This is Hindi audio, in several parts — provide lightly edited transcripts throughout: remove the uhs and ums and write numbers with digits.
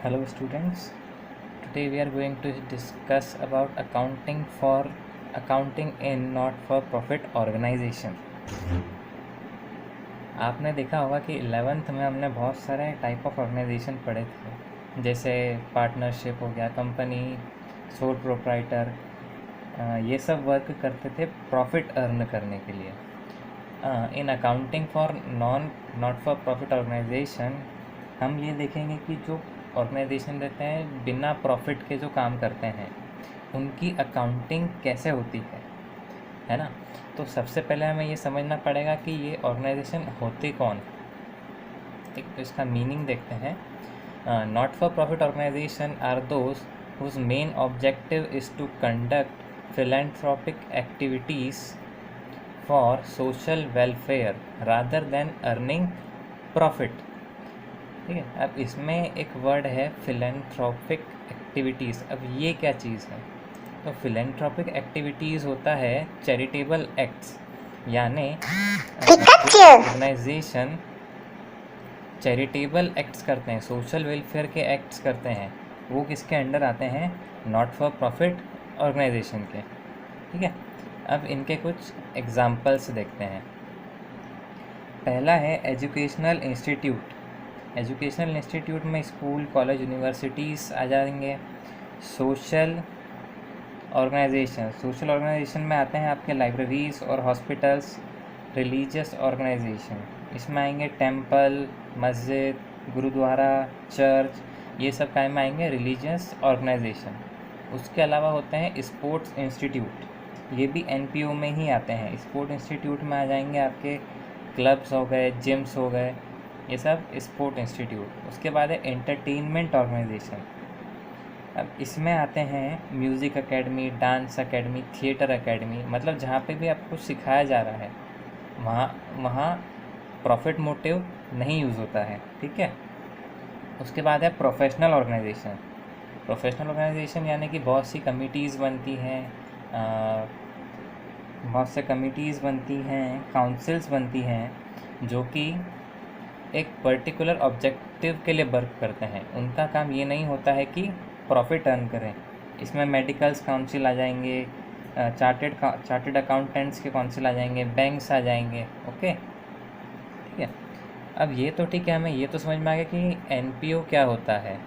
Hello students, today we are going to discuss about accounting in not-for-profit organization. आपने देखा होगा कि 11th में हमने बहुत सारे टाइप ऑफ ऑर्गेनाइजेशन पढ़े थे, जैसे पार्टनरशिप हो गया, कंपनी, सोल प्रोप्राइटर, ये सब वर्क करते थे प्रॉफिट अर्न करने के लिए. In accounting for not for profit organisation हम ये देखेंगे कि जो ऑर्गेनाइजेशन रहते हैं बिना प्रॉफिट के जो काम करते हैं उनकी अकाउंटिंग कैसे होती है ना. तो सबसे पहले हमें ये समझना पड़ेगा कि ये ऑर्गेनाइजेशन होते कौन. एक तो इसका मीनिंग देखते हैं. Not for profit organisation are those whose main objective is to conduct philanthropic activities for social welfare rather than earning profit. ठीक है. अब इसमें एक वर्ड है फिलैंथ्रोपिक एक्टिविटीज़. अब ये क्या चीज़ है? तो फिलैंथ्रोपिक एक्टिविटीज़ होता है चैरिटेबल एक्ट्स, यानी ऑर्गेनाइजेशन चैरिटेबल एक्ट्स करते हैं, सोशल वेलफेयर के एक्ट्स करते हैं, वो किसके अंडर आते हैं? नॉट फॉर प्रॉफिट ऑर्गेनाइजेशन के. ठीक है. अब इनके कुछ एग्जाम्पल्स देखते हैं. पहला है एजुकेशनल इंस्टीट्यूट. एजुकेशनल इंस्टीट्यूट में स्कूल, कॉलेज, यूनिवर्सिटीज़ आ जाएंगे. सोशल ऑर्गेनाइजेशन में आते हैं आपके लाइब्रेरीज़ और हॉस्पिटल्स. रिलीजियस ऑर्गेनाइजेशन इसमें आएंगे टेम्पल, मस्जिद, गुरुद्वारा, चर्च, ये सब काम में आएंगे रिलीजियस ऑर्गेनाइजेशन. उसके अलावा होते हैं स्पोर्ट्स इंस्टीट्यूट, ये भी एनपीओ में ही आते हैं. स्पोर्ट इंस्टीट्यूट में आ जाएंगे आपके क्लब्स हो गए, जिम्स हो गए, ये सब स्पोर्ट इंस्टीट्यूट. उसके बाद है एंटरटेनमेंट ऑर्गेनाइजेशन. अब इसमें आते हैं music academy, dance academy, theatre academy, मतलब जहाँ पे भी आपको सिखाया जा रहा है वहाँ प्रॉफिट मोटिव नहीं यूज़ होता है. ठीक है. उसके बाद है प्रोफेशनल ऑर्गेनाइजेशन. प्रोफेशनल ऑर्गेनाइजेशन यानी कि बहुत सी कमिटीज़ बनती हैं, काउंसिल्स बनती हैं जो कि एक पर्टिकुलर ऑब्जेक्टिव के लिए वर्क करते हैं. उनका काम ये नहीं होता है कि प्रॉफिट अर्न करें. इसमें मेडिकल्स काउंसिल आ जाएंगे, चार्टेड अकाउंटेंट्स के काउंसिल आ जाएंगे, बैंक्स आ जाएंगे. ओके. ठीक है. अब ये तो ठीक है, हमें ये तो समझ में आ गया कि एनपीओ क्या होता है.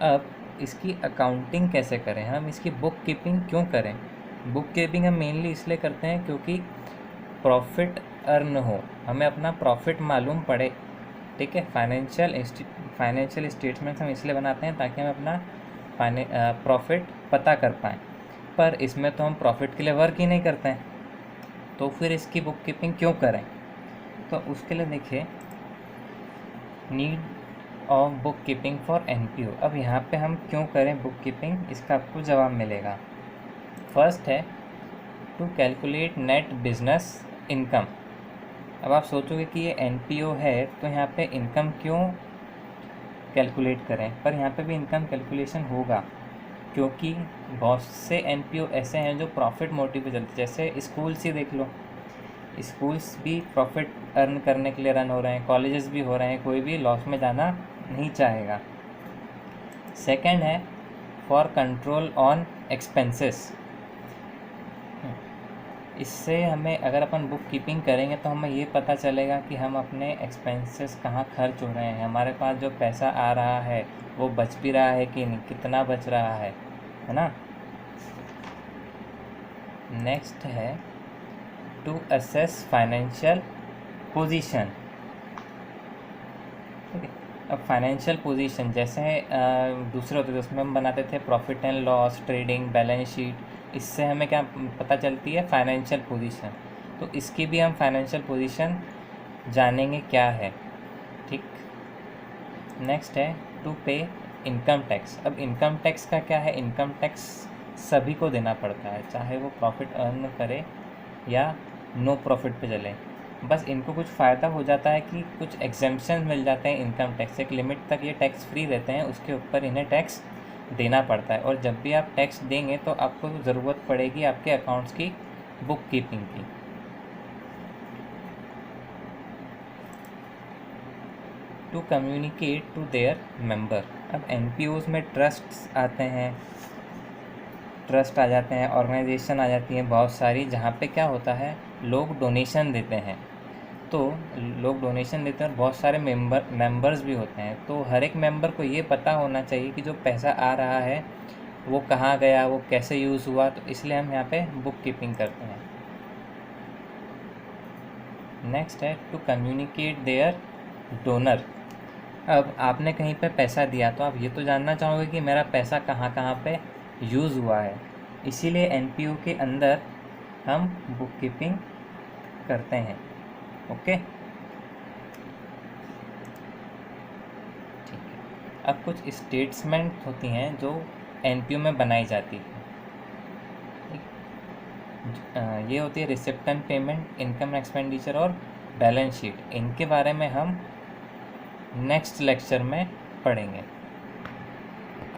अब इसकी अकाउंटिंग कैसे करें, हम इसकी बुक कीपिंग क्यों करें? बुक कीपिंग हम मेनली इसलिए करते हैं क्योंकि प्रॉफिट अर्न हो, हमें अपना प्रॉफिट मालूम पड़े. ठीक है. फाइनेंशियल स्टेटमेंट्स हम इसलिए बनाते हैं ताकि हम अपना प्रॉफिट पता कर पाएँ. पर इसमें तो हम प्रॉफिट के लिए वर्क ही नहीं करते हैं, तो फिर इसकी बुक कीपिंग क्यों करें? तो उसके लिए देखिए, need of book keeping for NPO. अब यहाँ पे हम क्यों करें बुक कीपिंग, इसका आपको जवाब मिलेगा. फर्स्ट है to calculate net business income. अब आप सोचोगे कि ये एनपीओ है तो यहाँ पे इनकम क्यों कैलकुलेट करें, पर यहाँ पे भी इनकम कैलकुलेशन होगा क्योंकि बहुत से एनपीओ ऐसे हैं जो प्रॉफिट मोटिव पे चलते हैं. जैसे स्कूल्स ही देख लो, स्कूल्स भी प्रॉफिट अर्न करने के लिए रन हो रहे हैं, कॉलेजेस भी हो रहे हैं, कोई भी लॉस में जाना नहीं चाहेगा. सेकंड है फॉर कंट्रोल ऑन एक्सपेंसेस. इससे हमें, अगर अपन बुक कीपिंग करेंगे तो हमें ये पता चलेगा कि हम अपने एक्सपेंसेस कहाँ खर्च हो रहे हैं, हमारे पास जो पैसा आ रहा है वो बच भी रहा है कि नहीं, कितना बच रहा है ना. नेक्स्ट है टू असेस फाइनेंशियल पोजीशन. ठीक है. अब फाइनेंशियल पोजीशन जैसे दूसरे होते थे उसमें हम बनाते थे profit and loss, trading, balance sheet. इससे हमें क्या पता चलती है? Financial position. तो इसकी भी हम फाइनेंशियल पोजीशन जानेंगे क्या है. ठीक. नेक्स्ट है टू पे इनकम टैक्स. अब इनकम टैक्स का क्या है? इनकम टैक्स सभी को देना पड़ता है, चाहे वो प्रॉफिट अर्न करे या नो प्रॉफिट पे चले. बस इनको कुछ फ़ायदा हो जाता है कि कुछ एग्जेम्पशन मिल जाते हैं इनकम टैक्स. एक लिमिट तक ये टैक्स फ्री रहते हैं, उसके ऊपर इन्हें टैक्स देना पड़ता है. और जब भी आप टैक्स देंगे तो आपको ज़रूरत पड़ेगी आपके अकाउंट्स की बुक कीपिंग की. To communicate to their member. अब एनपीओज़ में ट्रस्ट्स आते हैं, ट्रस्ट आ जाते हैं, ऑर्गेनाइजेशन आ जाती हैं बहुत सारी, जहाँ पे क्या होता है, लोग डोनेशन देते हैं। तो लोग डोनेशन देते हैं और बहुत सारे मेंबर्स भी होते हैं। तो हर एक मेंबर को ये पता होना चाहिए कि जो पैसा आ रहा है वो कहाँ गया, वो कैसे यूज़ हुआ। तो इसलिए हम यहाँ पे बुक कीपिंग करते हैं। नेक्स्ट है टू कम्युनिकेट देयर डोनर। अब आपने कहीं पे पैसा दिया तो आप ये तो जानना चाहोगे कि मेरा पैसा कहाँ कहाँ पे यूज़ हुआ है। इसीलिए एनपीओ के अंदर हम बुक कीपिंग करते हैं। ओके, ठीक है। अब कुछ स्टेटमेंट होती हैं जो एनपीओ में बनाई जाती है। ये होती है receipt and payment, income expenditure और बैलेंस शीट। इनके बारे में हम नेक्स्ट लेक्चर में पढ़ेंगे।